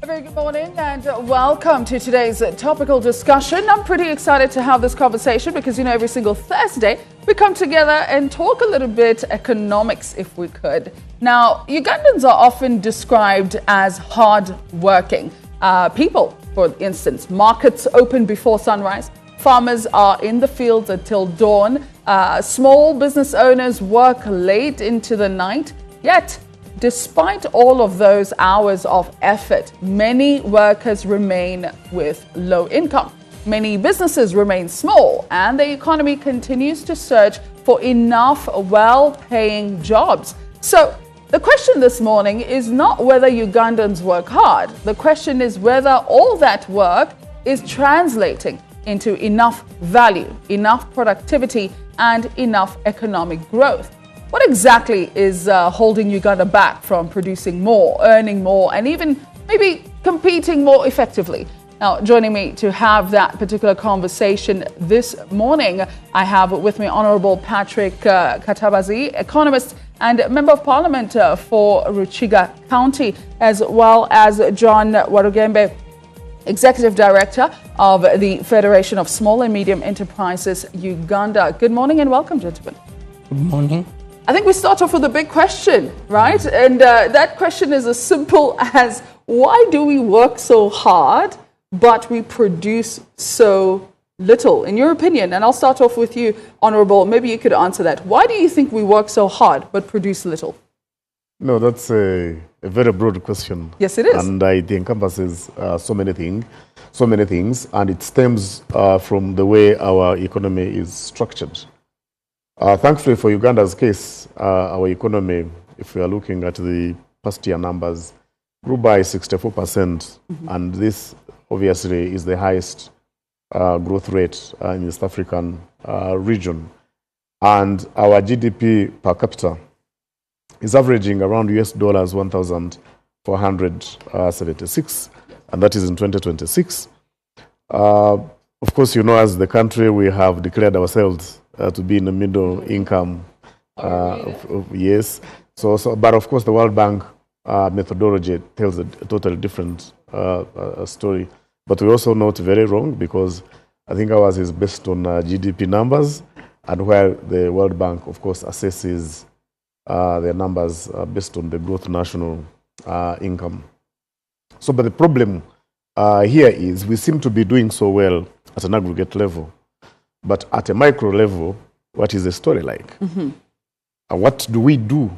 A very good morning and welcome to today's topical discussion. I'm pretty excited to have this conversation because, every single Thursday we come together and talk a little bit economics if we could. Now, Ugandans are often described as hard-working people, for instance. Markets open before sunrise. Farmers are in the fields until dawn. Small business owners work late into the night. Yet, despite all of those hours of effort, many workers remain with low income. Many businesses remain small, and the economy continues to search for enough well-paying jobs. So the question this morning is not whether Ugandans work hard. The question is whether all that work is translating into enough value, enough productivity, and enough economic growth. What exactly is holding Uganda back from producing more, earning more, and even maybe competing more effectively? Now, joining me to have that particular conversation this morning, I have with me Honorable Patrick Katabazi, economist and Member of Parliament for Ruchiga County, as well as John Warugembe, Executive Director of the Federation of Small and Medium Enterprises Uganda. Good morning and welcome, gentlemen. Good morning. I think we start off with a big question, right? And that question is as simple as, why do we work so hard, but we produce so little, in your opinion? And I'll start off with you, Honourable. Maybe you could answer that. Why do you think we work so hard, but produce little? No, that's a very broad question. Yes, it is. And it encompasses so many things, and it stems from the way our economy is structured. Thankfully for Uganda's case, our economy, if we are looking at the past year numbers, grew by 64%, and this obviously is the highest growth rate in the East African region. And our GDP per capita is averaging around US dollars 1,476, and that is in 2026. Of course, as the country, we have declared ourselves to be in the middle income, yes. But of course, the World Bank methodology tells a totally different story. But we also note very wrong, because I think ours is based on GDP numbers, and where the World Bank, of course, assesses their numbers based on the gross national income. But the problem here is we seem to be doing so well at an aggregate level. But at a micro level, what is the story like? What do we do?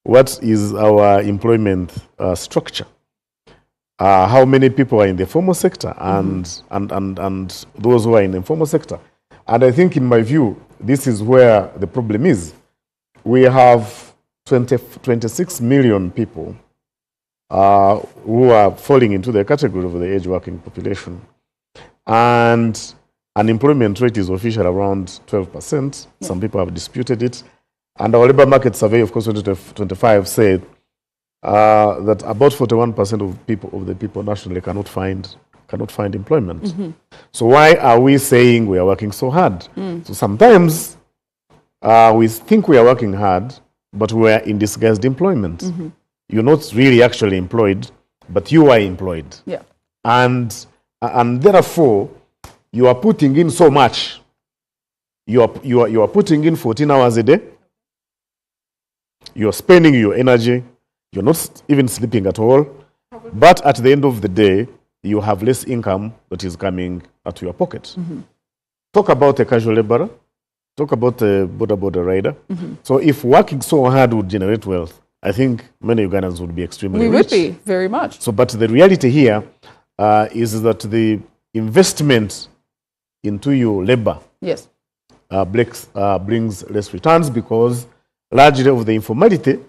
What is our employment structure? How many people are in the formal sector and those who are in the informal sector? And I think, in my view, this is where the problem is. We have 26 million people who are falling into the category of the age working population. And unemployment rate is official around 12%. Yeah. Some people have disputed it. And our labor market survey, of course, 2025 said that about 41% of the people nationally cannot find employment. So why are we saying we are working so hard? So sometimes we think we are working hard, but we are in disguised employment. You're not really actually employed, but you are employed. Yeah. And therefore, you are putting in so much. You are putting in 14 hours a day. You are spending your energy. You're not even sleeping at all. But at the end of the day, you have less income that is coming out of your pocket. Talk about a casual laborer. Talk about a border rider. So if working so hard would generate wealth, I think many Ugandans would be extremely rich. We would be, very much. But the reality here is that the investment into your labor, yes, brings less returns, because largely of the informality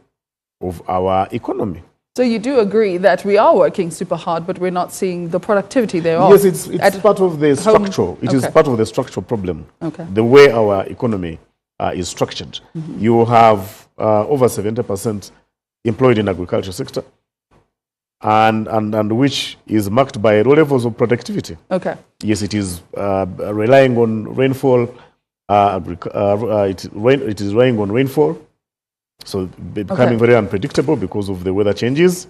of our economy. So you do agree that we are working super hard, but we're not seeing the productivity thereof? Yes, it's part of the structural. It is part of the structural problem. The way our economy is structured. You have over 70% employed in agriculture sector, and which is marked by low levels of productivity. Yes, it is relying on rainfall. It is relying on rainfall. So becoming very unpredictable because of the weather changes.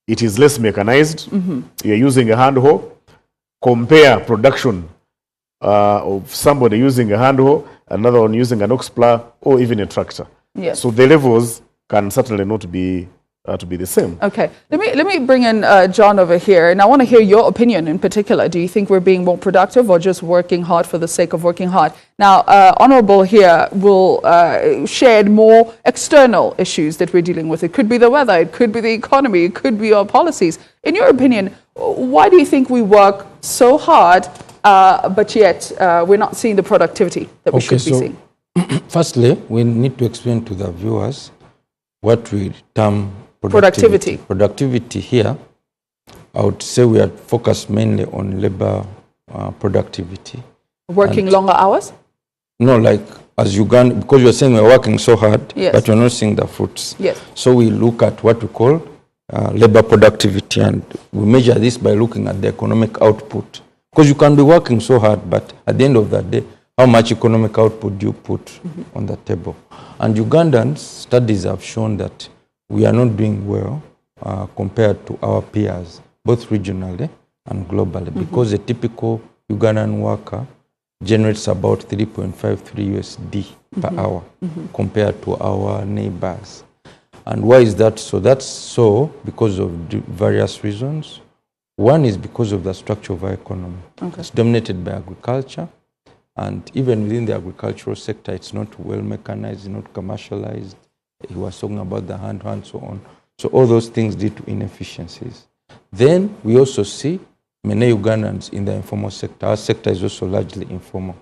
it is less mechanized. You're using a hand hoe. Compare production of somebody using a hand hoe, another one using an ox plow, or even a tractor. Yes. So the levels can certainly not be to be the same. Okay, let me bring in John over here, and I want to hear your opinion in particular. Do you think we're being more productive or just working hard for the sake of working hard? Now, Honorable here will share more external issues that we're dealing with. It could be the weather, it could be the economy, it could be our policies. In your opinion, why do you think we work so hard, but yet we're not seeing the productivity that we should be seeing? Firstly, we need to explain to the viewers what we term productivity. Productivity here, I would say we are focused mainly on labor productivity. Working longer hours? No, like as Uganda, because you're saying we're working so hard, yes, but we're not seeing the fruits. Yes. So we look at what we call labor productivity, and we measure this by looking at the economic output. Because you can be working so hard, but at the end of the day, how much economic output do you put on the table? And Ugandans, studies have shown that we are not doing well compared to our peers, both regionally and globally, because a typical Ugandan worker generates about 3.53 USD per hour compared to our neighbors. And why is that so? That's so because of various reasons. One is because of the structure of our economy. Okay. It's dominated by agriculture. And even within the agricultural sector, it's not well mechanized, it's not commercialized. He was talking about the hand and so on. So all those things lead to inefficiencies. Then we also see many Ugandans in the informal sector. Our sector is also largely informal.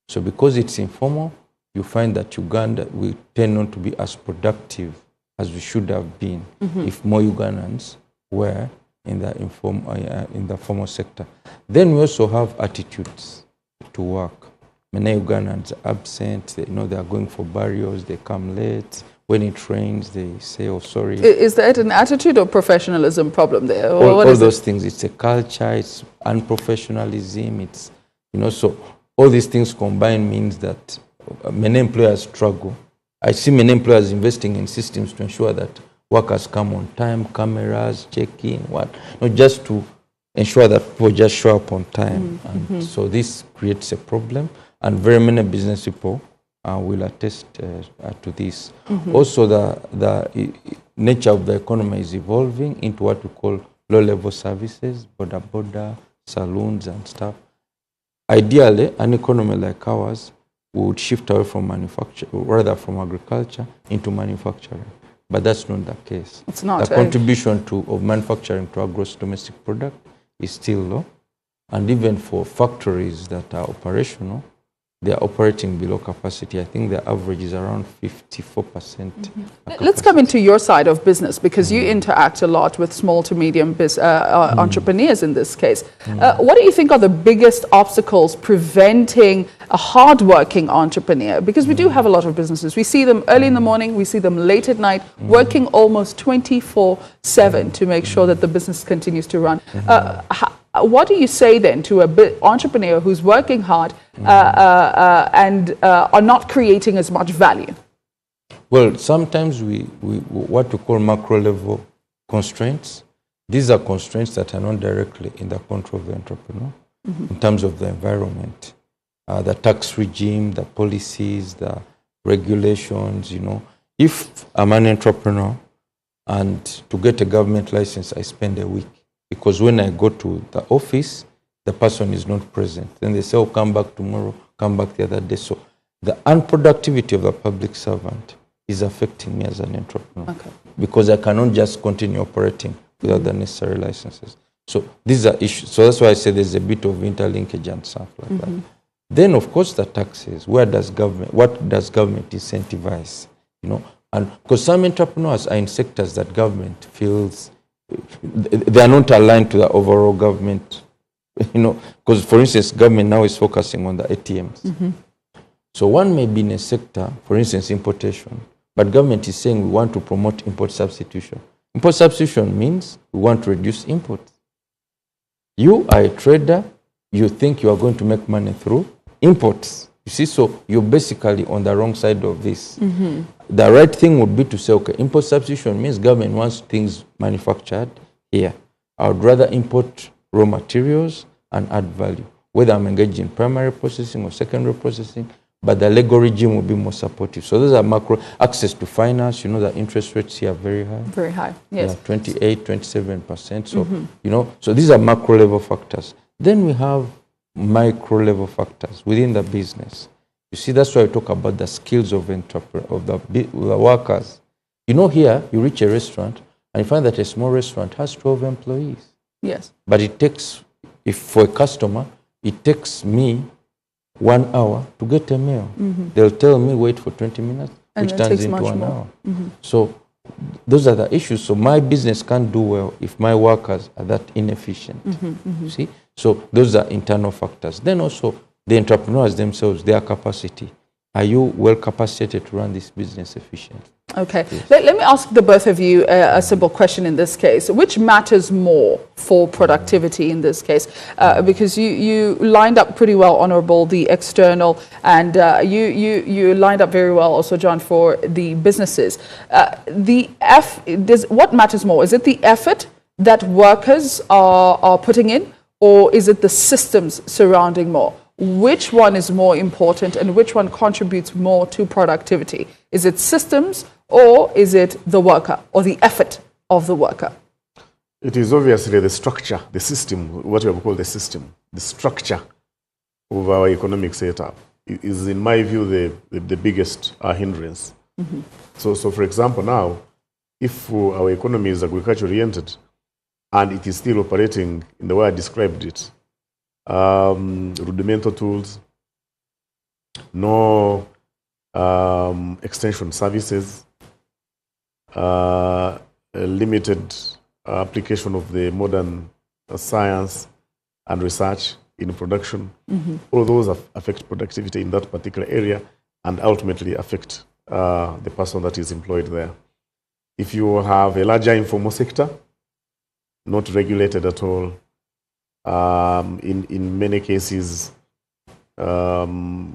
So because it's informal, you find that Uganda, we tend not to be as productive as we should have been if more Ugandans were in the formal sector. Then we also have attitudes to work. Many Ugandans are absent, they are going for burials, they come late. When it rains, they say, oh, sorry. Is that an attitude or professionalism problem there? All those things. It's a culture, it's unprofessionalism, it's, so all these things combined means that many employers struggle. I see many employers investing in systems to ensure that workers come on time, cameras, check-in, not just to ensure that people just show up on time. And so this creates a problem. And very many business people will attest to this. Also, the nature of the economy is evolving into what we call low-level services, border, saloons and stuff. Ideally, an economy like ours would shift away from from agriculture into manufacturing. But that's not the case. It's not. The contribution of manufacturing to our gross domestic product is still low. And even for factories that are operational, they are operating below capacity. I think the average is around 54%. Let's come into your side of business, because you interact a lot with small to medium entrepreneurs in this case. What do you think are the biggest obstacles preventing a hardworking entrepreneur? Because we do have a lot of businesses. We see them early in the morning, we see them late at night, working almost 24/7 to make sure that the business continues to run. What do you say then to an entrepreneur who's working hard and are not creating as much value? Well, sometimes we what we call macro level constraints. These are constraints that are not directly in the control of the entrepreneur in terms of the environment, the tax regime, the policies, the regulations. If I'm an entrepreneur and to get a government license, I spend a week. Because when I go to the office, the person is not present. Then they say, oh, come back tomorrow, come back the other day. So the unproductivity of the public servant is affecting me as an entrepreneur. Okay. Because I cannot just continue operating without the necessary licenses. So these are issues. So that's why I say there's a bit of interlinkage and stuff like that. Then, of course, the taxes. What does government incentivize? And because some entrepreneurs are in sectors that government feels they are not aligned to the overall government, because for instance, government now is focusing on the ATMs. So one may be in a sector, for instance, importation, but government is saying we want to promote import substitution. Import substitution means we want to reduce imports. You are a trader, you think you are going to make money through imports. You see, so you're basically on the wrong side of this. The right thing would be to say, okay, import substitution means government wants things manufactured here. I would rather import raw materials and add value, whether I'm engaged in primary processing or secondary processing, but the legal regime will be more supportive. So those are macro. Access to finance, you know, the interest rates here are very high. Very high, yes. Yeah, 28, 27%. So, you know, so these are macro level factors. Then we have micro level factors within the business. You see, that's why I talk about the skills of the workers. You know, here you reach a restaurant and you find that a small restaurant has 12 employees. Yes. But it takes, if for a customer, it takes me 1 hour to get a meal. They'll tell me wait for 20 minutes, And which it turns takes into much an more. hour. So those are the issues. So my business can't do well if my workers are that inefficient. You see? So those are internal factors. Then also the entrepreneurs themselves, their capacity. Are you well capacitated to run this business efficiently? Okay. Let me ask the both of you a simple question in this case. Which matters more for productivity in this case? Because you lined up pretty well, Honourable, the external, and you lined up very well also, John, for the businesses. What matters more? Is it the effort that workers are putting in, or is it the systems surrounding more? Which one is more important and which one contributes more to productivity? Is it systems or is it the worker or the effort of the worker? It is obviously the structure, the system, what we have called the system, the structure of our economic setup is, in my view, the biggest hindrance. So for example, now, if our economy is agriculture-oriented and it is still operating in the way I described it, rudimental tools, no extension services, limited application of the modern science and research in production. All those affect productivity in that particular area and ultimately affect the person that is employed there. If you have a larger informal sector, not regulated at all, in many cases, not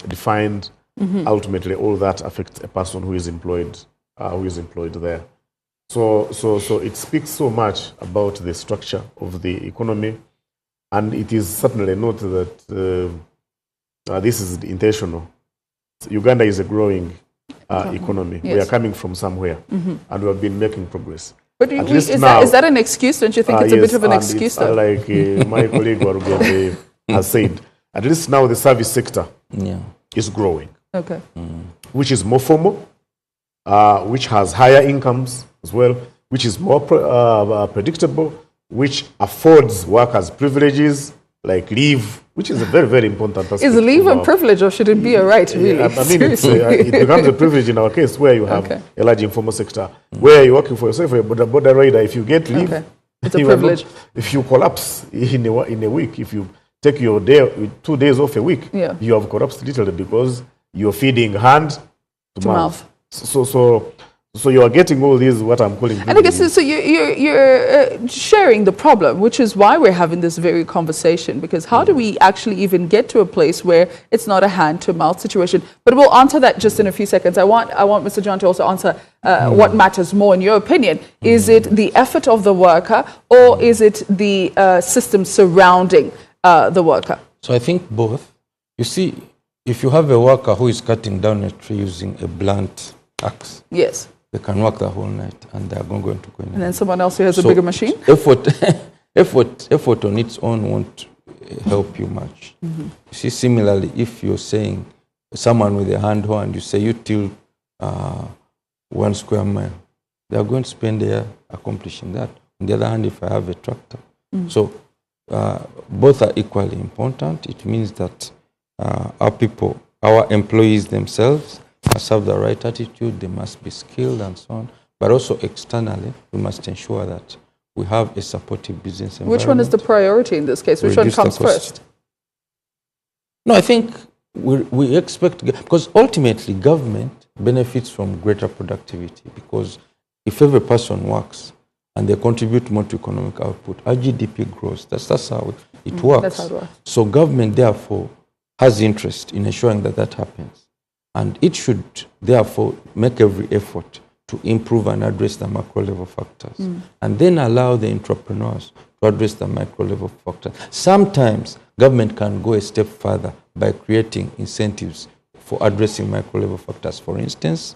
defined. Ultimately, all that affects a person who is employed there. So it speaks so much about the structure of the economy, and it is certainly not that this is intentional. Uganda is a growing economy. Yes. We are coming from somewhere, and we have been making progress. But is that an excuse? Don't you think it's a bit of an excuse, though? Like my colleague Warugende has said, at least now the service sector is growing. Okay. Which is more formal, which has higher incomes as well, which is more predictable, which affords workers privileges like leave, which is a very, very important aspect. Is leave a privilege or should it be a right, really? I mean, it becomes a privilege in our case where you have a large informal sector, where you're working for yourself, you're a border rider. If you get leave, it's a privilege. If you collapse in a week, if you take your 2 days off a week, you have collapsed literally because you're feeding hand to mouth. So you are getting all these, what I'm calling... And I guess so you're sharing the problem, which is why we're having this very conversation, because how do we actually even get to a place where it's not a hand-to-mouth situation? But we'll answer that just in a few seconds. I want Mr. John to also answer what matters more in your opinion. Is it the effort of the worker or is it the system surrounding the worker? So I think both. You see, if you have a worker who is cutting down a tree using a blunt axe, yes, they can work the whole night and they are going to go in. And then someone else who has a bigger machine? Effort on its own won't help you much. You see, similarly, if you're saying someone with a hand hoe and you say you till 1 square mile, they are going to spend a year accomplishing that. On the other hand, if I have a tractor. So both are equally important. It means that our employees themselves must have the right attitude, they must be skilled and so on. But also externally, we must ensure that we have a supportive business environment. Which one is the priority in this case? Which one comes first? No, I think we expect, because ultimately government benefits from greater productivity, because if every person works and they contribute more to economic output, our GDP grows. That's how it works. That's how it works. So government, therefore, has interest in ensuring that that happens. And it should, therefore, make every effort to improve and address the macro level factors, and then allow the entrepreneurs to address the micro level factors. Sometimes government can go a step further by creating incentives for addressing micro level factors. For instance,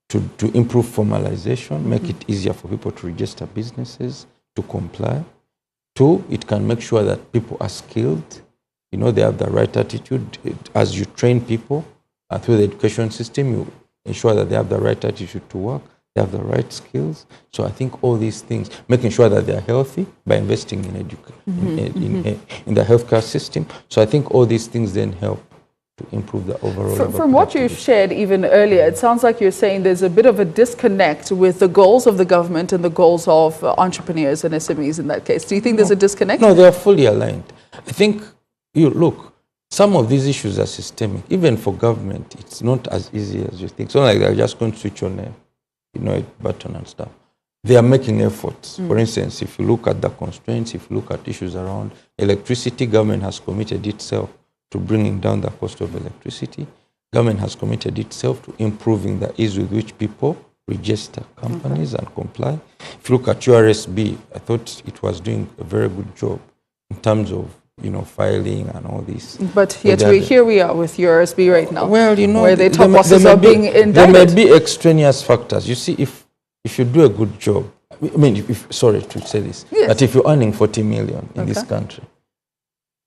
to improve formalization, make it easier for people to register businesses, to comply. 2, it can make sure that people are skilled, they have the right attitude. As you train people through the education system, you ensure that they have the right attitude to work, they have the right skills. So I think all these things, making sure that they are healthy by investing in in the healthcare system. So I think all these things then help to improve the overall. From what you've shared even earlier, it sounds like you're saying there's a bit of a disconnect with the goals of the government and the goals of entrepreneurs and SMEs in that case. Do you think there's a disconnect? No, they are fully aligned. I think, look, some of these issues are systemic. Even for government, it's not as easy as you think. It's not like they're just going to switch on a button and stuff. They are making efforts. For instance, if you look at the constraints, if you look at issues around electricity, government has committed itself to bringing down the cost of electricity. Government has committed itself to improving the ease with which people register companies and comply. If you look at URSB, I thought it was doing a very good job in terms of filing and all this. But yet here we are with URSB right now. Well, where the top bosses are being indicted. There may be extraneous factors. You see, if you do a good job, I mean, sorry to say this, but if you're earning 40 million in this country,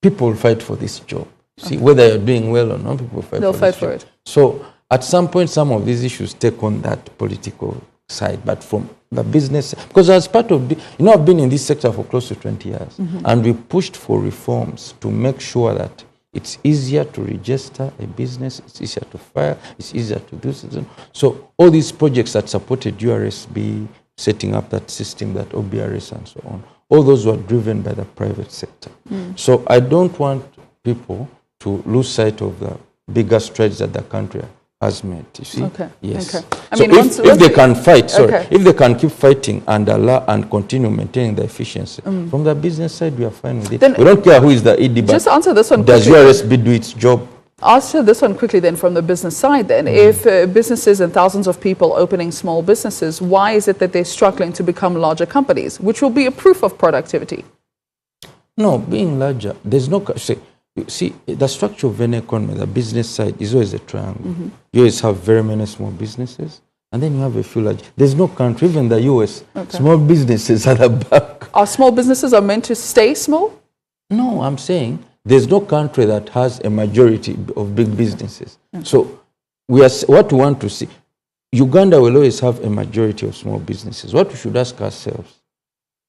people fight for this job. See, whether you're doing well or not, people fight for it. So at some point, some of these issues take on that political side, but from the business, because as part of, I've been in this sector for close to 20 years, and we pushed for reforms to make sure that it's easier to register a business, it's easier to file, it's easier to do something. So all these projects that supported URSB, setting up that system, that OBRS and so on, all those were driven by the private sector. So I don't want people to lose sight of the bigger strides that the country has made. You see? Okay. Yes. Okay. So if they can fight, if they can keep fighting and allow and continue maintaining the efficiency, from the business side, we are fine with it. Then we don't care who is the ED, but just answer this one does URSB do its job? Answer this one quickly then from the business side then. If businesses and thousands of people opening small businesses, why is it that they're struggling to become larger companies, which will be a proof of productivity? No, being larger, there's no... See, the structure of an economy, the business side, is always a triangle. You always have very many small businesses, and then you have a few large. There's no country, even the US, small businesses at the back. Are small businesses are meant to stay small? No, I'm saying there's no country that has a majority of big businesses. So what we want to see, Uganda will always have a majority of small businesses. What we should ask ourselves,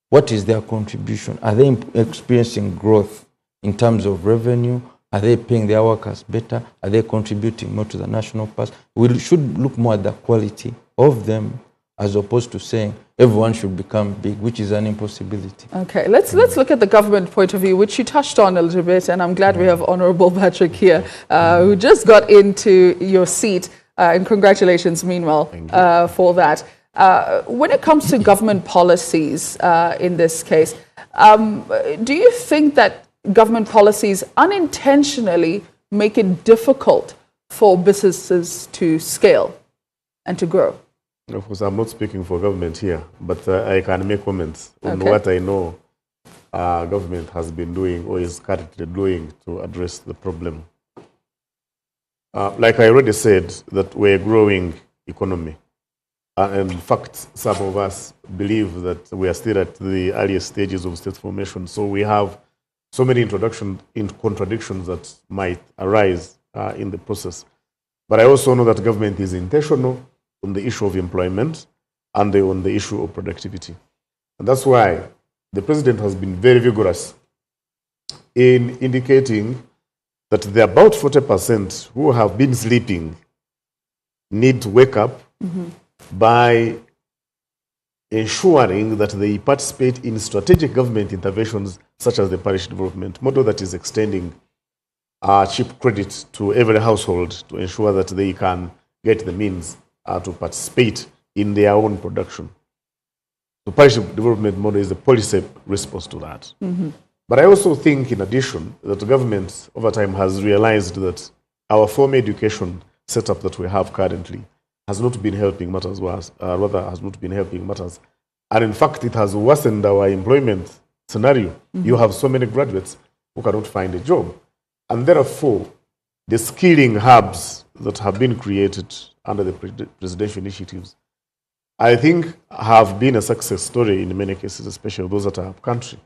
what is their contribution? Are they experiencing growth in terms of revenue? Are they paying their workers better? Are they contributing more to the national purse? We should look more at the quality of them as opposed to saying everyone should become big, which is an impossibility. Okay, let's look at the government point of view, which you touched on a little bit, and I'm glad we have Honorable Patrick here, who just got into your seat, and congratulations, meanwhile, for that. When it comes to government policies in this case, do you think that government policies unintentionally make it difficult for businesses to scale and to grow? Of course, I'm not speaking for government here, but I can make comments on what I know government has been doing or is currently doing to address the problem. Like I already said, that we're a growing economy. And in fact, some of us believe that we are still at the earliest stages of state formation. So we have so many contradictions that might arise in the process. But I also know that government is intentional on the issue of employment and on the issue of productivity. And that's why the president has been very vigorous in indicating that the about 40% who have been sleeping need to wake up by ensuring that they participate in strategic government interventions such as the parish development model that is extending cheap credit to every household to ensure that they can get the means to participate in their own production. The parish development model is a policy response to that. But I also think, in addition, that the government over time has realized that our formal education setup that we have currently has not been helping matters rather has not been helping matters. And in fact, it has worsened our employment scenario. You have so many graduates who cannot find a job. And therefore, the skilling hubs that have been created under the presidential initiatives, I think have been a success story in many cases, especially those that are up-country,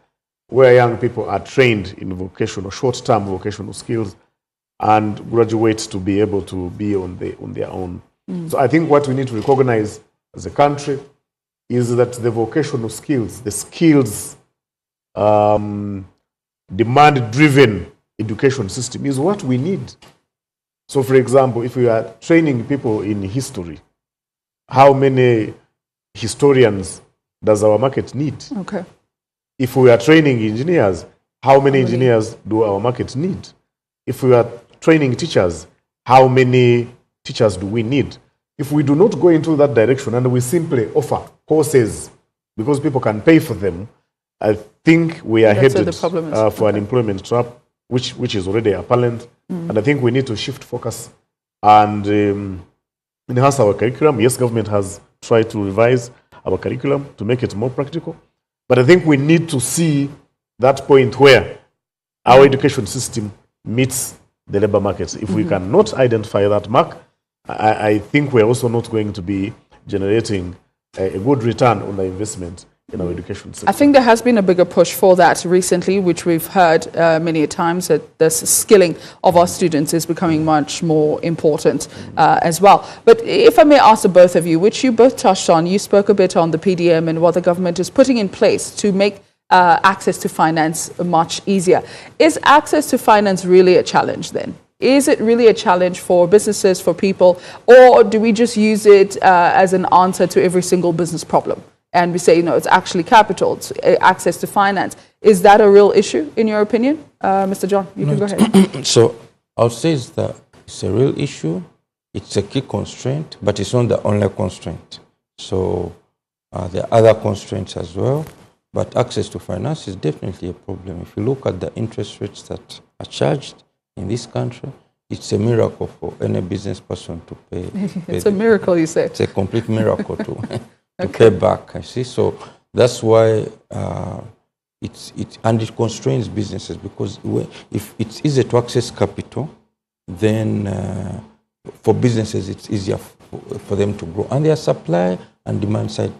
where young people are trained in vocational, short-term vocational skills and graduate to be able to be on their own. So I think what we need to recognize as a country is that the vocational skills, the skills demand-driven education system is what we need. So for example, if we are training people in history, how many historians does our market need? Okay. If we are training engineers, how many engineers do our market need? If we are training teachers, how many teachers do we need? If we do not go into that direction and we simply offer courses because people can pay for them, I think we are headed for an employment trap, which is already apparent. And I think we need to shift focus and enhance our curriculum. Yes, government has tried to revise our curriculum to make it more practical. But I think we need to see that point where our education system meets the labor market. If we cannot identify that mark, I think we're also not going to be generating a good return on the investment in our education system. I think there has been a bigger push for that recently, which we've heard many times, that the skilling of our students is becoming much more important as well. But if I may ask the both of you, which you both touched on, you spoke a bit on the PDM and what the government is putting in place to make access to finance much easier. Is access to finance really a challenge then? Is it really a challenge for businesses, for people, or do we just use it as an answer to every single business problem? And we say, it's actually capital, it's access to finance. Is that a real issue, in your opinion? Mr. John, you can go ahead. So I'll say that it's a real issue. It's a key constraint, but it's not the only constraint. So there are other constraints as well, but access to finance is definitely a problem. If you look at the interest rates that are charged in this country, it's a miracle for any business person to pay. It's a miracle, you say. It's a complete miracle to pay back. I see. So that's why it constrains businesses, because if it's easy to access capital, then for businesses it's easier for them to grow. And there are supply and demand side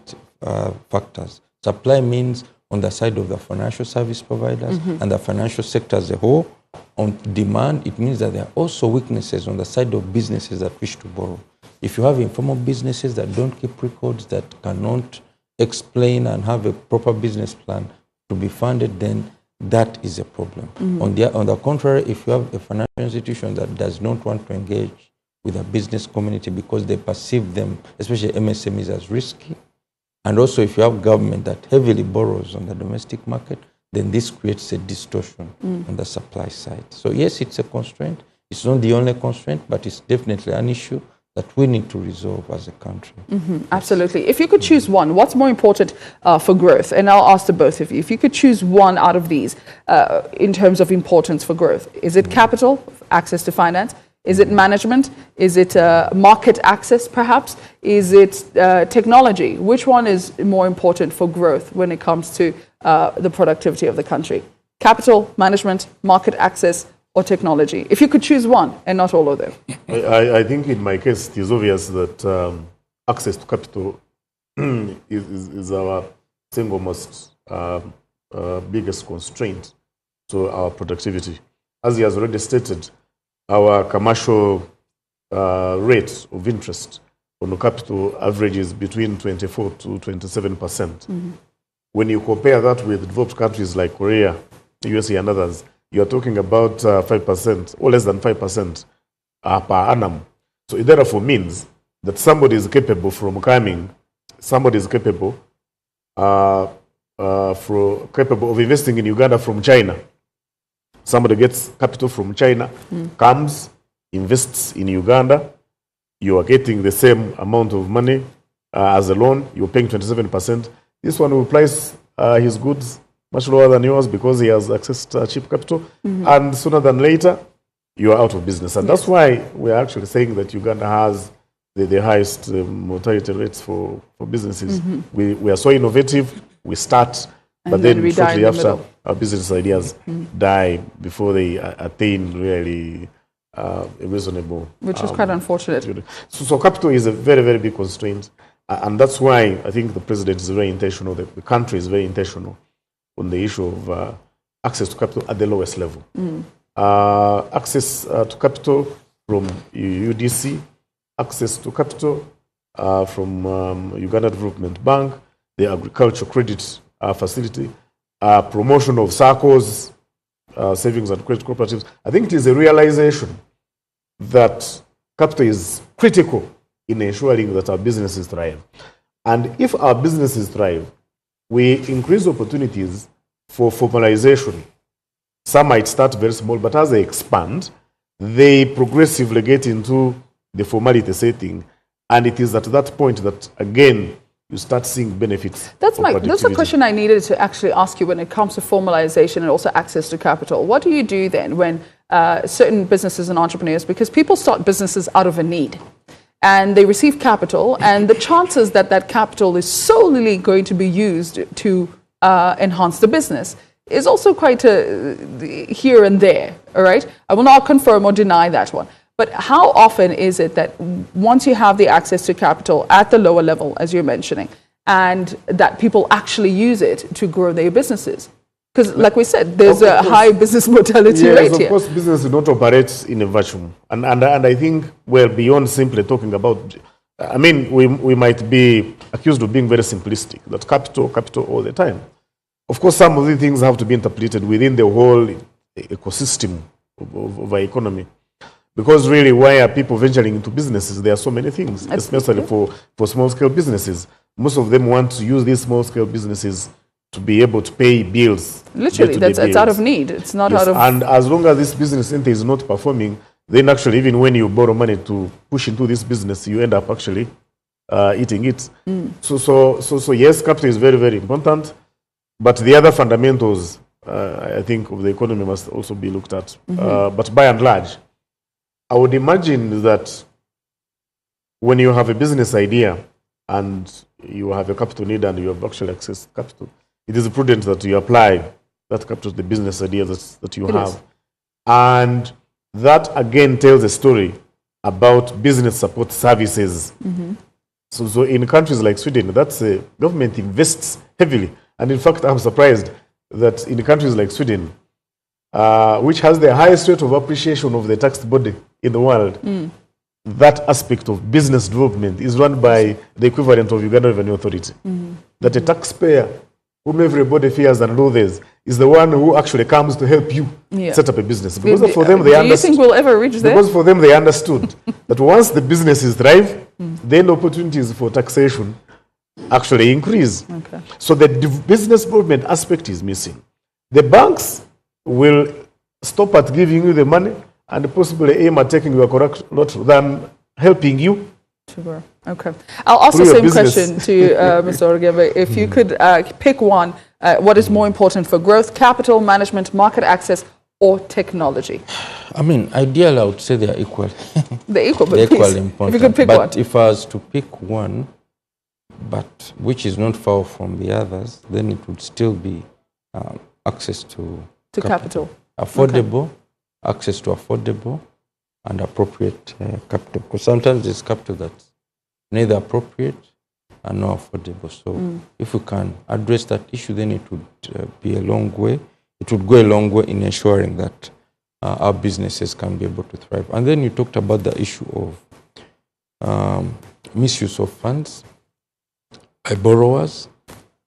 factors. Supply means on the side of the financial service providers and the financial sector as a whole. On demand, it means that there are also weaknesses on the side of businesses that wish to borrow. If you have informal businesses that don't keep records, that cannot explain and have a proper business plan to be funded, then that is a problem. On the contrary, if you have a financial institution that does not want to engage with a business community because they perceive them, especially MSMEs, as risky, and also if you have government that heavily borrows on the domestic market, then this creates a distortion on the supply side. So yes, it's a constraint. It's not the only constraint, but it's definitely an issue that we need to resolve as a country. Absolutely. If you could choose one, what's more important for growth? And I'll ask the both of you. If you could choose one out of these in terms of importance for growth, is it capital, access to finance? Is it management? Is it market access, perhaps? Is it technology? Which one is more important for growth when it comes to the productivity of the country? Capital, management, market access, or technology? If you could choose one and not all of them. I think in my case, it is obvious that access to capital is our single most biggest constraint to our productivity. As he has already stated, our commercial rate of interest on capital averages between 24 to 27%. When you compare that with developed countries like Korea, USA, and others, you're talking about 5% or less than 5% per annum. So it therefore means that somebody is capable of investing in Uganda from China. Somebody gets capital from China, comes, invests in Uganda. You are getting the same amount of money as a loan. You're paying 27%. This one will price his goods much lower than yours because he has access to cheap capital. And sooner than later, you are out of business. And that's why we are actually saying that Uganda has the highest mortality rates for businesses. We are so innovative, we start, And but then then we die in shortly the after, middle. our business ideas die before they attain really a reasonable. Which is quite unfortunate. So capital is a very, very big constraint. And that's why I think the president is very intentional, the country is very intentional on the issue of access to capital at the lowest level. Access to capital from UDC, access to capital from Uganda Development Bank, the Agricultural Credit Facility, promotion of SACCOs, savings and credit cooperatives. I think it is a realization that capital is critical in ensuring that our businesses thrive. And if our businesses thrive, we increase opportunities for formalization. Some might start very small, but as they expand, they progressively get into the formality setting. And it is at that point that, again, you start seeing benefits. That's of a productivity. question I needed to actually ask you when it comes to formalization and also access to capital. What do you do then when certain businesses and entrepreneurs, because people start businesses out of a need, and they receive capital, and the chances that that capital is solely going to be used to enhance the business is also quite here and there, all right? I will not confirm or deny that one. But how often is it that once you have the access to capital at the lower level, as you're mentioning, and that people actually use it to grow their businesses? Because, like we said, there's a high business mortality rate Yes, here. of course, business does not operate in a vacuum. And I think we're beyond simply talking about, I mean, we might be accused of being very simplistic, that capital all the time. Of course, some of these things have to be interpreted within the whole ecosystem of our economy. Because really, why are people venturing into businesses? There are so many things, especially for small-scale businesses. Most of them want to use these small-scale businesses to be able to pay bills. Literally, it's out of need. It's not out of... And as long as this business center is not performing, then actually, even when you borrow money to push into this business, you end up actually eating it. So yes, capital is very, very important. But the other fundamentals, I think, of the economy must also be looked at. But by and large, I would imagine that when you have a business idea and you have a capital need and you have actually access to capital, it is prudent that you apply that capital to the business idea that you have. And that, again, tells a story about business support services. So in countries like Sweden, that's a government invests heavily. And in fact, I'm surprised that in countries like Sweden, which has the highest rate of appreciation of the taxed body in the world, that aspect of business development is run by the equivalent of Uganda Revenue Authority. That a taxpayer, whom everybody fears and loathes, is the one who actually comes to help you set up a business. Because for them, they do you think we'll ever reach there? Because for them, they understood that once the businesses thrive, then opportunities for taxation actually increase. So the business development aspect is missing. The banks will stop at giving you the money and possibly aim at taking your correct lot than helping you. Sure. Okay. I'll ask the same question to you, Mr. Orugebe. If you could pick one, what is more important for growth, capital management, market access, or technology? I mean, ideally, I would say they are equal. They're equal, but They're please, equally important. if you could pick but one. if I was to pick one, but which is not far from the others, then it would still be access to capital. Affordable, access to affordable and appropriate capital. Because sometimes there's capital that's neither appropriate and not affordable. So if we can address that issue, then it would be a long way. It would go a long way in ensuring that our businesses can be able to thrive. And then you talked about the issue of misuse of funds by borrowers.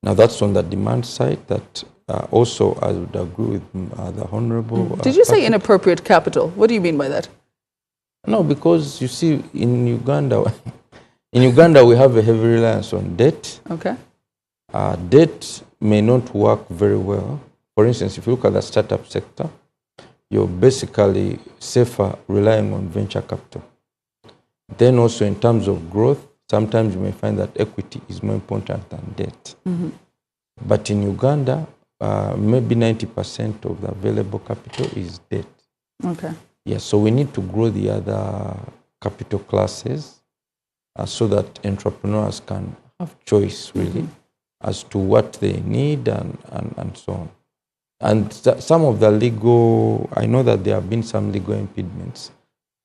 Now that's on the demand side that also I would agree with the Honorable. Did you say inappropriate capital? What do you mean by that? No, because you see in Uganda, we have a heavy reliance on debt. Okay. Debt may not work very well. For instance, if you look at the startup sector, you're basically safer relying on venture capital. Then also in terms of growth, sometimes you may find that equity is more important than debt. But in Uganda, maybe 90% of the available capital is debt. Okay. Yes, so we need to grow the other capital classes so that entrepreneurs can have choice, really, as to what they need and so on. And some of the legal, I know that there have been some legal impediments,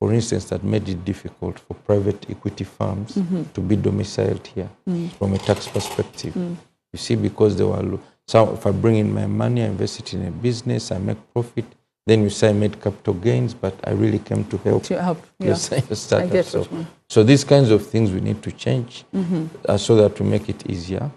for instance, that made it difficult for private equity firms to be domiciled here from a tax perspective. You see, because they were, so if I bring in my money, I invest it in a business, I make profit, then you say I made capital gains, but I really came to help. Your startup. So these kinds of things we need to change so that to make it easier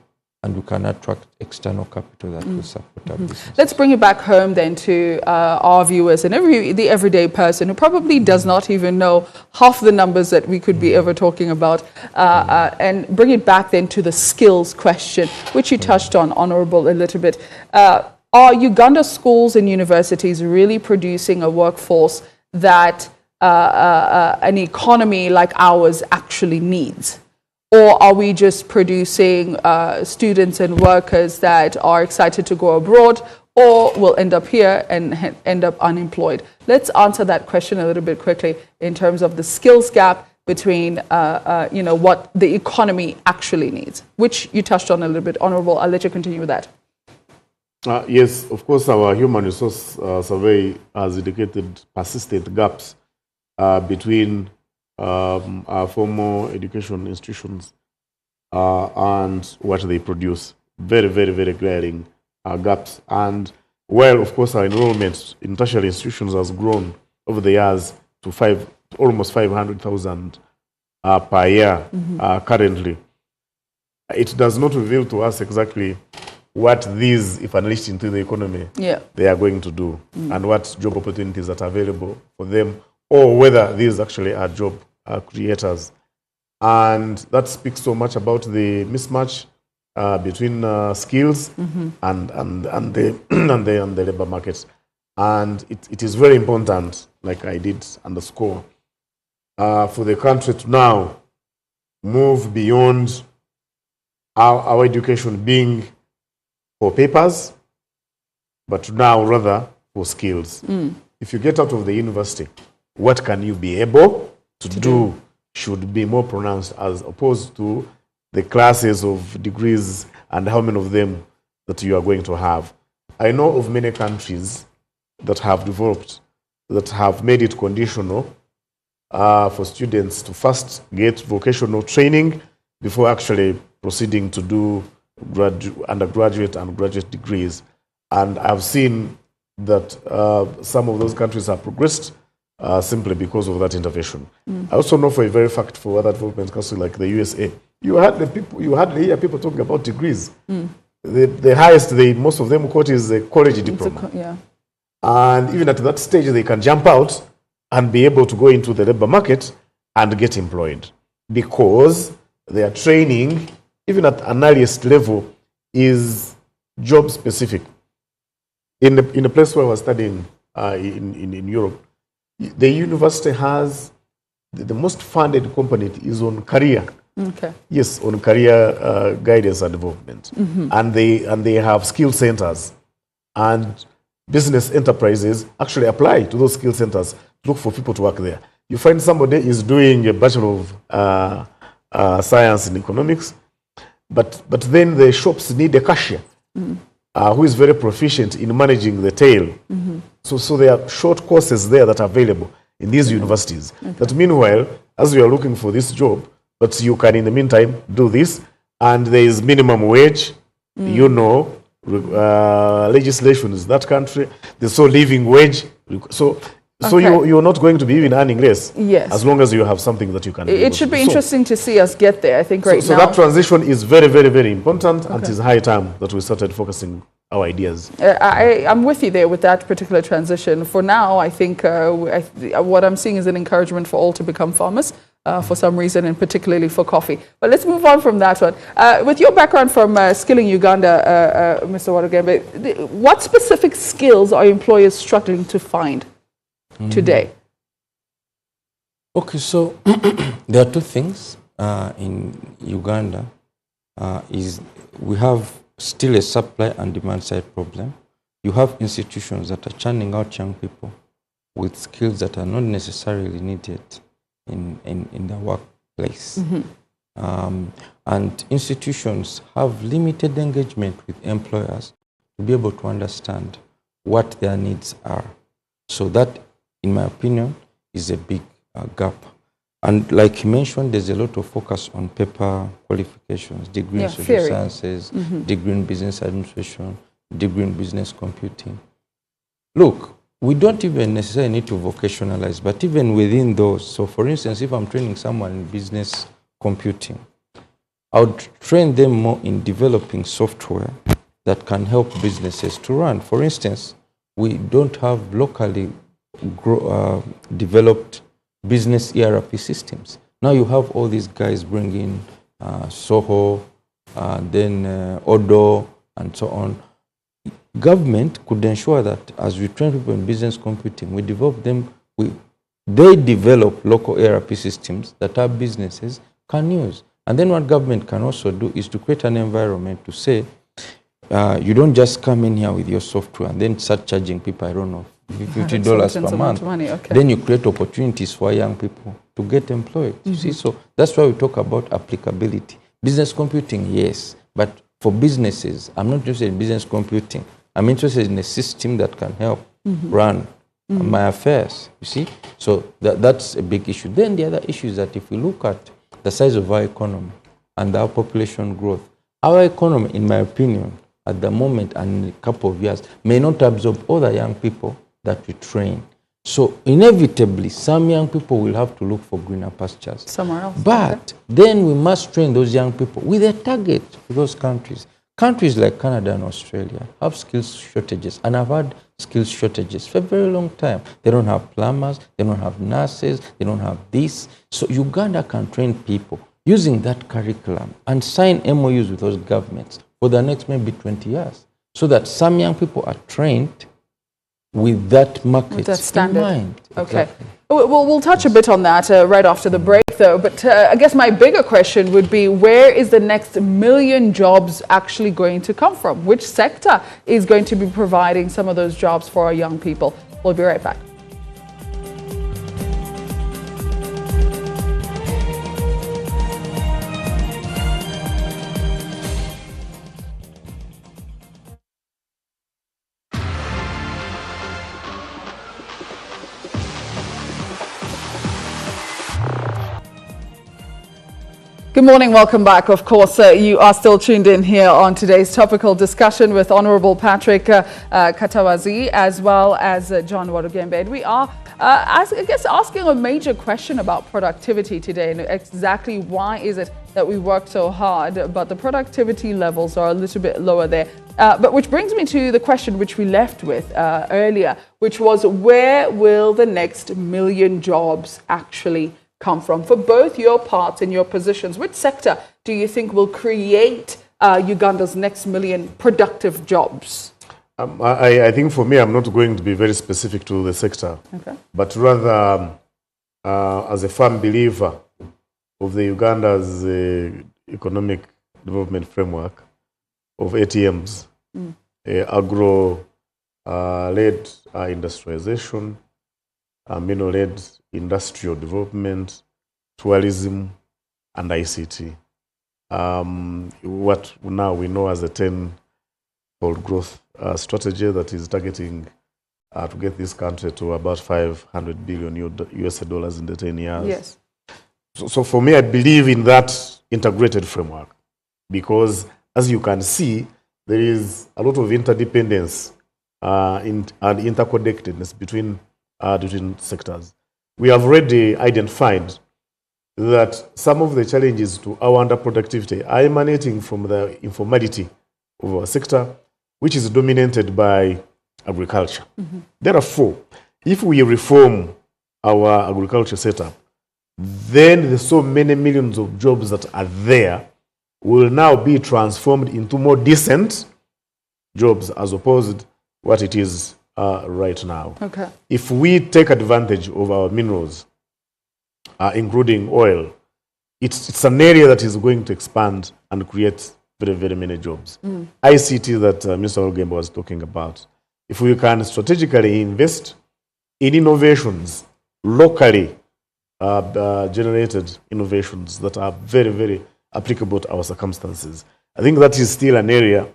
and we can attract external capital that will support our business. Let's bring it back home then to our viewers and the everyday person who probably does not even know half the numbers that we could be ever talking about, and bring it back then to the skills question, which you touched on, Honorable, a little bit. Are Uganda schools and universities really producing a workforce that an economy like ours actually needs? Or are we just producing students and workers that are excited to go abroad or will end up here and end up unemployed? Let's answer that question a little bit quickly in terms of the skills gap between what the economy actually needs, which you touched on a little bit. Honorable, I'll let you continue with that. Yes, of course, our human resource survey has indicated persistent gaps between our formal education institutions and what they produce. Very, very, very glaring gaps. And while, of course, our enrollment in tertiary institutions has grown over the years to almost 500,000 per year currently, it does not reveal to us exactly what these, if unleashed into the economy, they are going to do and what job opportunities that are available for them, or whether these actually are job creators. And that speaks so much about the mismatch between skills and the labor market. And it is very important, like I did underscore, for the country to now move beyond our education being for papers, but now rather for skills. If you get out of the university, what can you be able to do should be more pronounced as opposed to the classes of degrees and how many of them that you are going to have. I know of many countries that have developed, that have made it conditional for students to first get vocational training before actually proceeding to do undergraduate and graduate degrees. And I've seen that some of those countries have progressed simply because of that intervention. I also know for a very fact for other development countries like the USA, you hardly hear people talking about degrees. The highest most of them quote is a college diploma. And even at that stage, they can jump out and be able to go into the labor market and get employed because their training, even at an earliest level, is job specific. In the place where I was studying in Europe, the university has the most funded component is on career. Yes, on career guidance and development, and they have skill centers, and business enterprises actually apply to those skill centers to look for people to work there. You find somebody is doing a Bachelor of Science in economics, but then the shops need a cashier who is very proficient in managing the tail. So there are short courses there that are available in these universities. That meanwhile, as you are looking for this job, but you can in the meantime do this, and there is minimum wage, legislation is that country, there's so living wage. So you're not going to be even earning less as long as you have something that you can do. It should be interesting to see us get there, I think, right now. So that transition is very, very, very important, and it is high time that we started focusing our ideas. I'm with you there with that particular transition. For now, I think what I'm seeing is an encouragement for all to become farmers for some reason, and particularly for coffee. But let's move on from that one. With your background from Skilling Uganda, Mr. Wadagembe, what specific skills are employers struggling to find today? Okay, so there are two things in Uganda. Is we have still a supply and demand side problem. You have institutions that are churning out young people with skills that are not necessarily needed in the workplace. And institutions have limited engagement with employers to be able to understand what their needs are. So that, in my opinion, is a big gap. And like you mentioned, there's a lot of focus on paper qualifications, degree in social sciences, degree in business administration, degree in business computing. Look, we don't even necessarily need to vocationalize, but even within those, so for instance, if I'm training someone in business computing, I would train them more in developing software that can help businesses to run. For instance, we don't have locally developed business ERP systems. Now you have all these guys bringing Soho, then Odoo, and so on. Government could ensure that as we train people in business computing, we develop them, they develop local ERP systems that our businesses can use. And then what government can also do is to create an environment to say, you don't just come in here with your software and then start charging people, I don't know, $50 per month. Okay. Then you create opportunities for young people to get employed. You see, so that's why we talk about applicability. Business computing, yes, but for businesses, I'm not interested in business computing. I'm interested in a system that can help run my affairs. You see, so that's a big issue. Then the other issue is that if we look at the size of our economy and our population growth, our economy, in my opinion, at the moment and in a couple of years, may not absorb all the young people that we train. So inevitably, some young people will have to look for greener pastures somewhere else. But then we must train those young people with a target for those countries. Countries like Canada and Australia have skills shortages and have had skills shortages for a very long time. They don't have plumbers, they don't have nurses, they don't have this. So Uganda can train people using that curriculum and sign MOUs with those governments for the next maybe 20 years, so that some young people are trained with that market in mind. Okay. Exactly. We'll touch a bit on that right after the break, though. But I guess my bigger question would be, where is the next million jobs actually going to come from? Which sector is going to be providing some of those jobs for our young people? We'll be right back. Good morning, welcome back. Of course, you are still tuned in here on today's topical discussion with Honorable Patrick Katawazi as well as John Warugembe. We are, asking a major question about productivity today, and exactly why is it that we work so hard, but the productivity levels are a little bit lower there. But which brings me to the question which we left with earlier, which was, where will the next million jobs actually come from? For both your parts and your positions, which sector do you think will create Uganda's next million productive jobs? I think for me, I'm not going to be very specific to the sector, but rather as a firm believer of the Uganda's economic development framework of ATMs, agro-led industrialization, mineral-led industrial development, tourism, and ICT. What now we know as a 10-fold growth strategy that is targeting to get this country to about $500 billion US dollars in the 10 years. Yes. So for me, I believe in that integrated framework, because as you can see, there is a lot of interdependence and interconnectedness between sectors. We have already identified that some of the challenges to our underproductivity are emanating from the informality of our sector, which is dominated by agriculture. Therefore, if we reform our agriculture setup, then the so many millions of jobs that are there will now be transformed into more decent jobs as opposed to what it is right now. Okay. If we take advantage of our minerals, including oil, it's an area that is going to expand and create very, very many jobs. ICT that Mr. Warugembe was talking about. If we can strategically invest in innovations locally generated innovations that are very, very applicable to our circumstances. I think that is still an area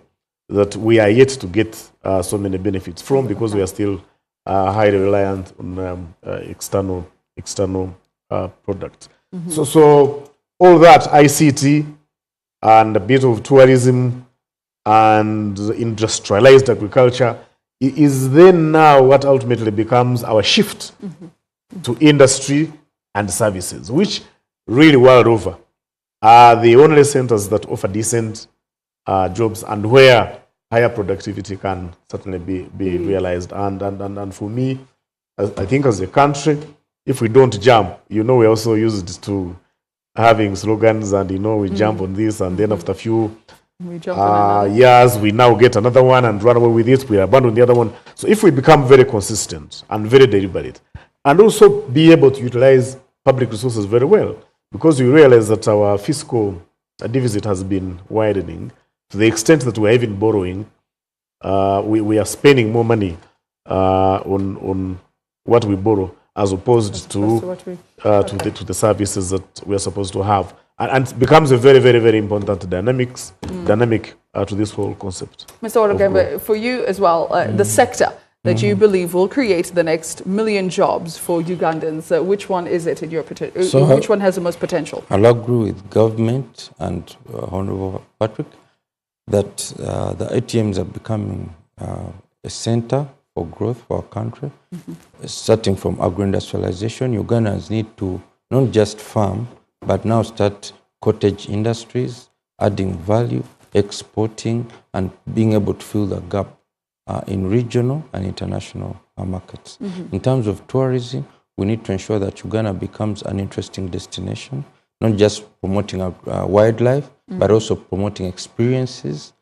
that we are yet to get so many benefits from, because we are still highly reliant on external products. So all that ICT and a bit of tourism and industrialized agriculture is then now what ultimately becomes our shift to industry and services, which really world over are the only centers that offer decent jobs and where higher productivity can certainly be realized. And for me, I think as a country, if we don't jump, we also used to having slogans and, we jump on this, and then after a few years, we now get another one and run away with it. We abandon the other one. So if we become very consistent and very deliberate, and also be able to utilize public resources very well, because we realize that our fiscal deficit has been widening to the extent that we're even borrowing. We are spending more money on what we borrow as opposed to the services that we are supposed to have. And it becomes a very, very, very important dynamic to this whole concept. Mr. Orogembe, for you as well, the sector that you believe will create the next 1 million jobs for Ugandans, which one is it in your which one has the most potential? I'll agree with government and Honorable Patrick that the ATMs are becoming a center for growth for our country. Starting from agro-industrialization, Ugandans need to not just farm, but now start cottage industries, adding value, exporting, and being able to fill the gap in regional and international markets. In terms of tourism, we need to ensure that Uganda becomes an interesting destination, not just promoting wildlife, but also promoting experiences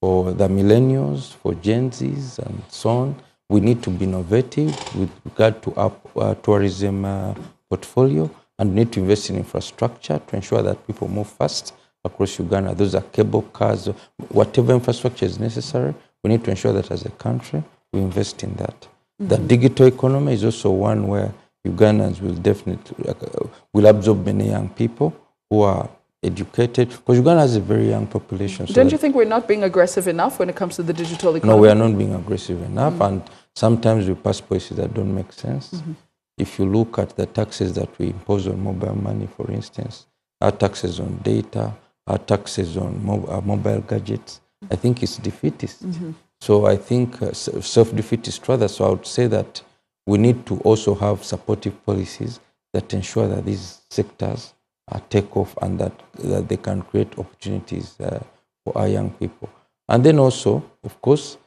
for the millennials, for Gen Zs, and so on. We need to be innovative with regard to our tourism portfolio, and need to invest in infrastructure to ensure that people move fast across Uganda. Those are cable cars, whatever infrastructure is necessary. We need to ensure that as a country, we invest in that. The digital economy is also one where Ugandans will definitely will absorb many young people who are educated, because Uganda has a very young population. So don't you think we're not being aggressive enough when it comes to the digital economy? No, we are not being aggressive enough, and sometimes we pass policies that don't make sense. If you look at the taxes that we impose on mobile money, for instance, our taxes on data, our taxes on mobile gadgets, I think it's defeatist. So I think self-defeatist rather. So I would say that we need to also have supportive policies that ensure that these sectors take off and that they can create opportunities for our young people. And then also, of course,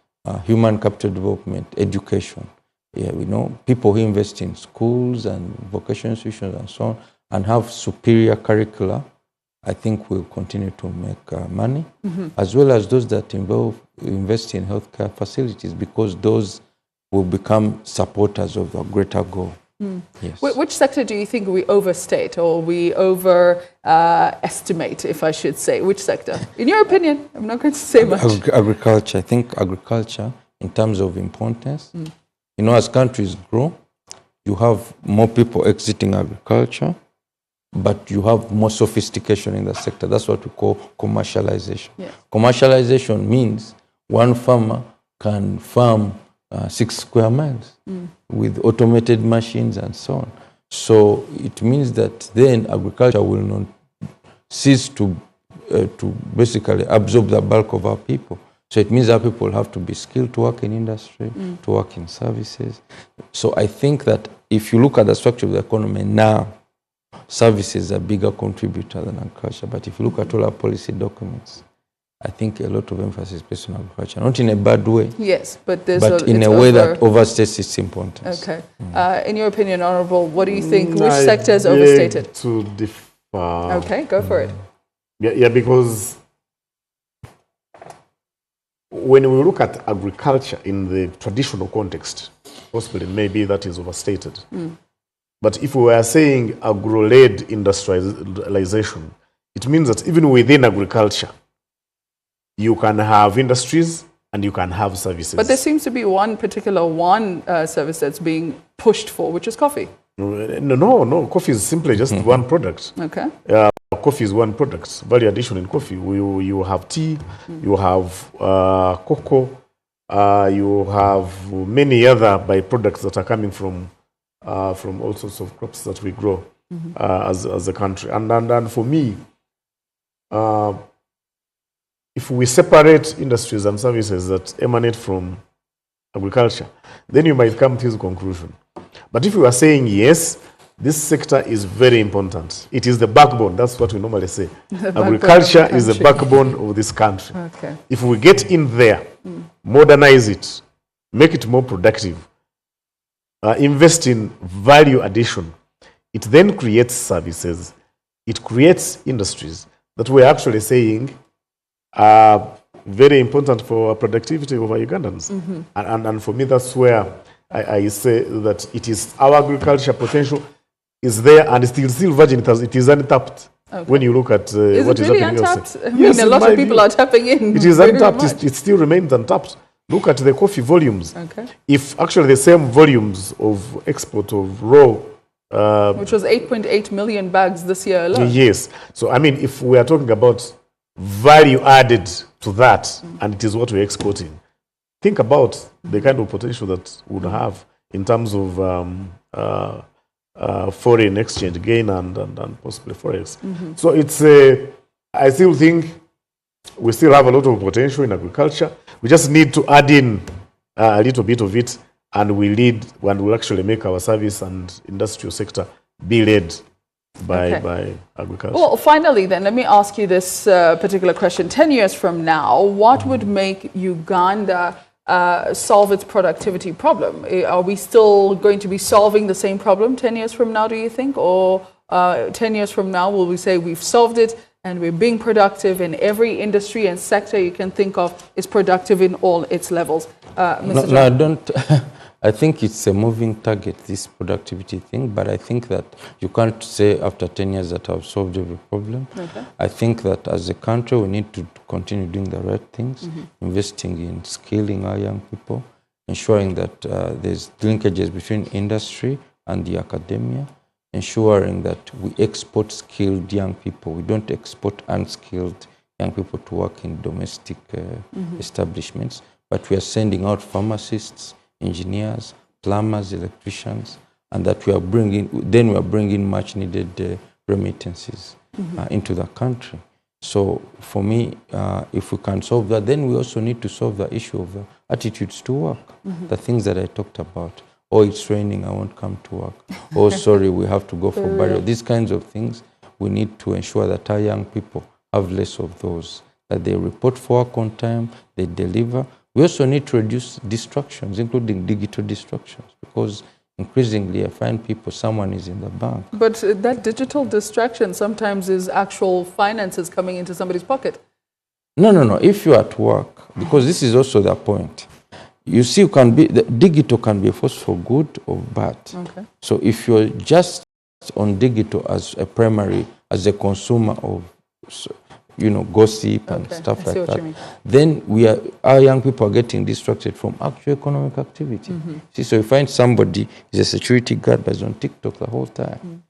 human capital development, education. Yeah, we know people who invest in schools and vocational institutions and so on and have superior curricula, I think will continue to make money, as well as those that invest in healthcare facilities, because those will become supporters of the greater goal. Yes. Which sector do you think we overstate or we overestimate, if I should say? Which sector? In your opinion, I'm not going to say much. Agriculture. I think agriculture, in terms of importance, as countries grow, you have more people exiting agriculture, but you have more sophistication in the sector. That's what we call commercialization. Yeah. Commercialization means one farmer can farm 6 square miles with automated machines and so on. So it means that then agriculture will not cease to basically absorb the bulk of our people. So it means that people have to be skilled to work in industry, to work in services. So I think that if you look at the structure of the economy now, services are a bigger contributor than agriculture. But if you look at all our policy documents, I think a lot of emphasis is placed on agriculture, not in a bad way. Yes, but in a way that overstates its importance. Okay. In your opinion, Honorable, what do you think? Which sector is overstated? To differ. Okay, go for it. Yeah, because when we look at agriculture in the traditional context, possibly maybe that is overstated. But if we were saying agro-led industrialization, it means that even within agriculture, you can have industries and you can have services. But there seems to be one particular service that's being pushed for, which is coffee. No. Coffee is simply just one product. Okay. Coffee is one product. Value addition in coffee. You have tea, you have cocoa, you have many other byproducts that are coming from all sorts of crops that we grow as a country. And for me, if we separate industries and services that emanate from agriculture, then you might come to this conclusion. But if you are saying yes, this sector is very important. It is the backbone. That's what we normally say. Agriculture is the backbone of this country. Okay. If we get in there, modernize it, make it more productive, invest in value addition, it then creates services. It creates industries that we're actually saying are very important for productivity of our Ugandans. And for me, that's where I say that it is our agriculture potential is there and it's still virgin. It is untapped. Okay. When you look at is what it is really happening untapped? elsewhere. I mean, a lot of people are tapping in. It is very untapped. much. It still remains untapped. Look at the coffee volumes. Okay. If actually the same volumes of export of raw, which was 8.8 million bags this year alone. yes. So I mean, if we are talking about value added to that, and it is what we're exporting, think about the kind of potential that we would have in terms of foreign exchange gain and possibly forex. So it's I still think we still have a lot of potential in agriculture. We just need to add in a little bit of it, and we'll actually make our service and industrial sector be led by agriculture. Well, finally then, let me ask you this particular question. 10 years from now, what would make Uganda solve its productivity problem? Are we still going to be solving the same problem 10 years from now, do you think? Or 10 years from now, will we say we've solved it and we're being productive in every industry and sector you can think of is productive in all its levels? Mr. No, I don't. I think it's a moving target, this productivity thing, but I think that you can't say after 10 years that I've solved every problem. Okay. I think that as a country, we need to continue doing the right things, investing in skilling our young people, ensuring that there's linkages between industry and the academia, ensuring that we export skilled young people. We don't export unskilled young people to work in domestic establishments, but we are sending out pharmacists, engineers, plumbers, electricians, and that we are bringing much needed remittances into the country. So for me, if we can solve that, then we also need to solve the issue of attitudes to work, the things that I talked about. Oh, it's raining, I won't come to work. Oh, sorry, we have to go for burial. These kinds of things, we need to ensure that our young people have less of those, that they report for work on time, they deliver. We also need to reduce distractions, including digital distractions, because increasingly I find someone is in the bank. But that digital distraction sometimes is actual finances coming into somebody's pocket. No. If you're at work, because this is also the point. You see, the digital can be a force for good or bad. Okay. So if you're just on digital as a consumer of gossip and stuff like that, then our young people are getting distracted from actual economic activity. See, so you find somebody is a security guard but is on TikTok the whole time.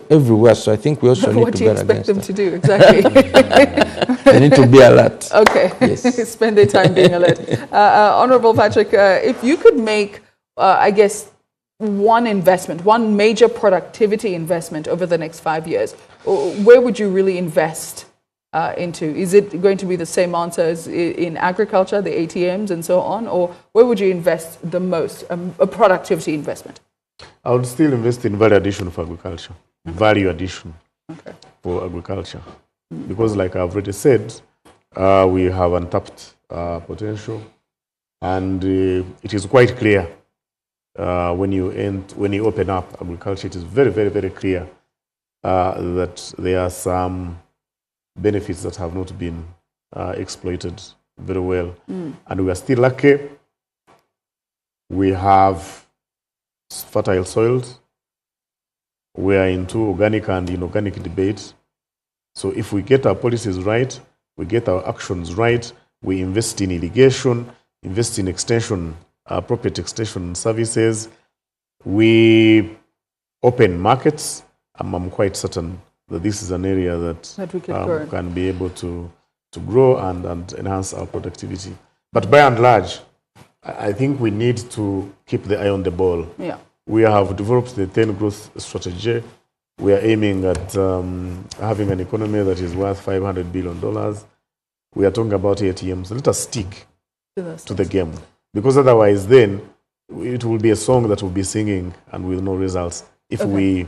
Everywhere. So I think we also need to guard against that. What do you expect them to do, exactly? They need to be alert. Okay. Yes. Spend their time being alert. Honorable Patrick, if you could make, I guess, one major productivity investment over the next 5 years, where would you really invest into? Is it going to be the same answer as in agriculture, the ATMs and so on? Or where would you invest the most, a productivity investment? I would still invest in value addition for agriculture. Value addition for agriculture. Because like I've already said, we have untapped potential. And it is quite clear when you open up agriculture, it is very, very, very clear that there are some benefits that have not been exploited very well. And we are still lucky. We have fertile soils. We are into organic and inorganic debate. So if we get our policies right, we get our actions right, we invest in irrigation, invest in extension, appropriate extension services, we open markets, I'm quite certain that this is an area that we could grow. can be able to grow and enhance our productivity. But by and large, I think we need to keep the eye on the ball. Yeah. We have developed the 10 growth strategy. We are aiming at having an economy that is worth $500 billion. We are talking about ATMs. Let us stick to the game. Because otherwise then, it will be a song that we'll be singing and with no results if we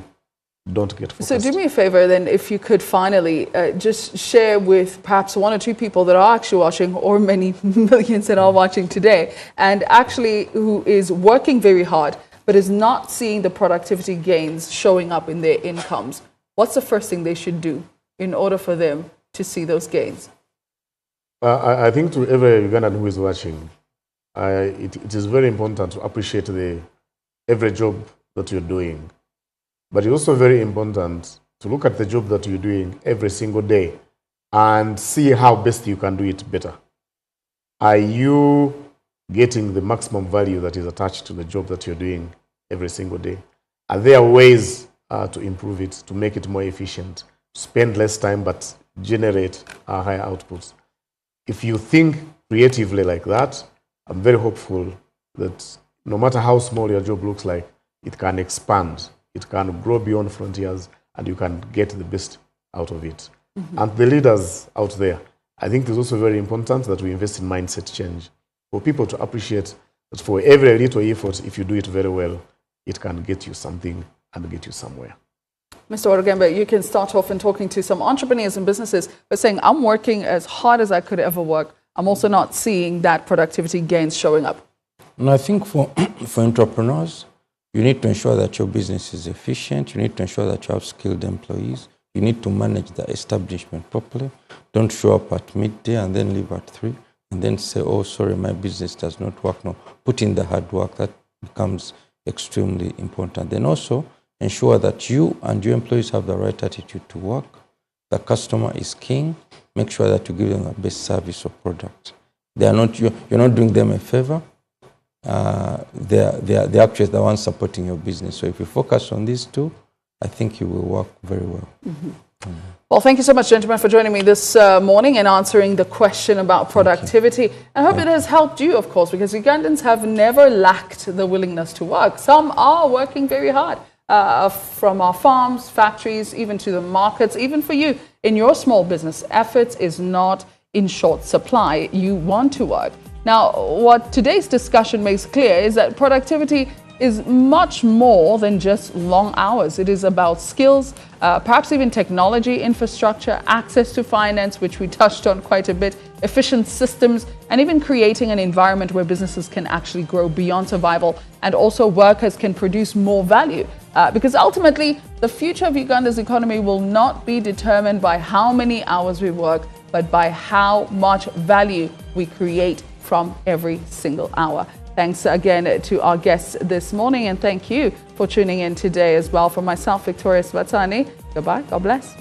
don't get focused. So do me a favor then, if you could finally just share with perhaps one or two people that are actually watching, or many millions that are watching today, and actually who is working very hard but is not seeing the productivity gains showing up in their incomes. What's the first thing they should do in order for them to see those gains? I think to every Ugandan who is watching, it is very important to appreciate every job that you're doing. But it's also very important to look at the job that you're doing every single day and see how best you can do it better. Are you getting the maximum value that is attached to the job that you're doing every single day? Are there ways to improve it, to make it more efficient, spend less time but generate higher outputs? If you think creatively like that, I'm very hopeful that no matter how small your job looks like, it can expand, it can grow beyond frontiers, and you can get the best out of it. And the leaders out there, I think it's also very important that we invest in mindset change, for people to appreciate that for every little effort, if you do it very well, it can get you something and get you somewhere. Mr. Warugembe, you can start off in talking to some entrepreneurs and businesses, but saying, I'm working as hard as I could ever work. I'm also not seeing that productivity gains showing up. And I think for entrepreneurs, you need to ensure that your business is efficient. You need to ensure that you have skilled employees. You need to manage the establishment properly. Don't show up at midday and then leave at 3 and then say, oh, sorry, my business does not work. No, put in the hard work. That becomes extremely important. Then also ensure that you and your employees have the right attitude to work. The customer is king. Make sure that you give them the best service or product. You're not doing them a favor. They're actually the ones supporting your business. So if you focus on these two, I think you will work very well. Well, thank you so much, gentlemen, for joining me this morning and answering the question about productivity. I hope it has helped you, of course, because Ugandans have never lacked the willingness to work. Some are working very hard, from our farms, factories, even to the markets, even for you in your small business. Efforts is not in short supply. You want to work. Now, what today's discussion makes clear is that productivity is much more than just long hours. It is about skills, perhaps even technology, infrastructure, access to finance, which we touched on quite a bit, efficient systems, and even creating an environment where businesses can actually grow beyond survival, and also workers can produce more value. Because ultimately, the future of Uganda's economy will not be determined by how many hours we work, but by how much value we create from every single hour. Thanks again to our guests this morning, and thank you for tuning in today as well. For myself, Victoria Swatsani, goodbye, God bless.